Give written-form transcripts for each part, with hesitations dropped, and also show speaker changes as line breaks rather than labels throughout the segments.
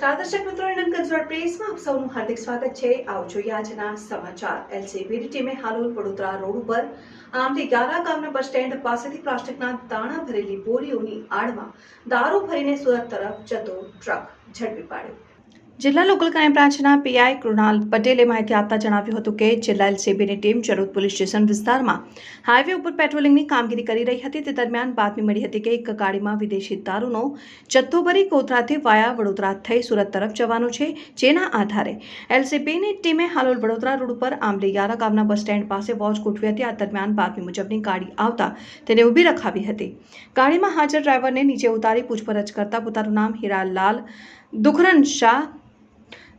નમસ્કાર દર્શક મિત્રો, ઇન્ડિયન કલ્ચરલ પ્રેસમાં આપ સૌનું હાર્દિક સ્વાગત છે। આવો જોઈએ આજના સમાચાર। એલસીબીની ટીમે હાલોલ વડોદરા રોડ ઉપર આમલી ગારા ગામના બસ સ્ટેન્ડ પાસેથી પ્લાસ્ટિકના દાણા ભરેલી બોરીઓની આડમાં દારૂ ભરીને સુરત તરફ જતો ટ્રક ઝડપી પાડ્યો। જિલ્લા લોકલ ક્રાઇમ બ્રાન્ચના પીઆઈ કૃણાલ પટેલે માહિતી આપતા જણાવ્યું હતું કે જિલ્લા એલસીબીની ટીમ ચરોદ પોલીસ સ્ટેશન વિસ્તારમાં હાઈવે ઉપર પેટ્રોલિંગની કામગીરી કરી રહી હતી। તે દરમિયાન બાતમી મળી હતી કે એક ગાડીમાં વિદેશી દારૂનો જથ્થો ભરી ગોધરાથી વાયા વડોદરા થઈ સુરત તરફ જવાનું છે। જેના આધારે એલસીબીની ટીમે હાલોલ વડોદરા રોડ ઉપર આમલી ગારા ગામના બસ સ્ટેન્ડ પાસે વોચ ગોઠવી હતી। આ દરમિયાન બાતમી મુજબની ગાડી આવતા તેને ઊભી રખાવી હતી। ગાડીમાં હાજર ડ્રાઈવરને નીચે ઉતારી પૂછપરછ કરતા પોતાનું નામ હીરાલાલ દુખરન શાહ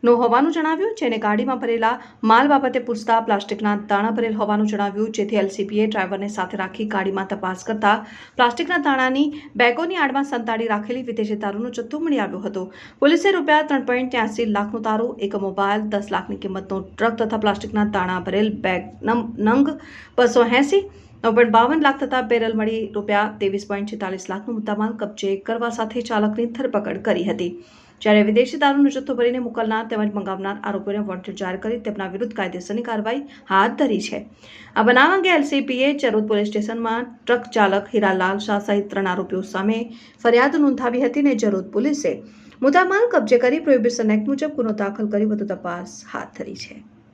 નો હોવાનું જણાવ્યું। જેને ગાડીમાં ભરેલા માલ બાબતે પૂછતા પ્લાસ્ટિકના દાણા ભરેલ હોવાનું જણાવ્યું। જેથી એલસીબીએ ડ્રાઈવરને સાથે રાખી ગાડીમાં તપાસ કરતા પ્લાસ્ટિકના દાણાની બેગોની આડમાં સંતાડી રાખેલી વિદેશી દારૂનો જથ્થો મળી આવ્યો હતો। પોલીસે ₹3.83 લાખનો દારૂ, એક મોબાઈલ, 10 લાખની કિંમતનો ટ્રક તથા પ્લાસ્ટિકના દાણા ભરેલ બેગ નંગ 280 9.52 લાખ તથા બેરલ મળી ₹23.46 લાખનો મુદ્દામાલ કબજે કરવા સાથે ચાલકની ધરપકડ કરી હતી। જ્યારે વિદેશી દારૂનો જથ્થો ભરીને મોકલનાર તેમજ મંગાવનાર આરોપીઓને વોન્ટેડ જાહેર કરી તેમના વિરુદ્ધ કાયદેસરની કાર્યવાહી હાથ ધરી છે। આ બનાવ અંગે એલસીબીએ ચરોદ પોલીસ સ્ટેશનમાં ટ્રક ચાલક હીરાલાલ શાહ સહિત 3 આરોપીઓ સામે ફરિયાદ નોંધાવી હતી અને ચરોદ પોલીસે મુદ્દામાલ કબજે કરી પ્રોહિબિશન એક્ટ મુજબ ગુનો દાખલ કરી વધુ તપાસ હાથ ધરી છે।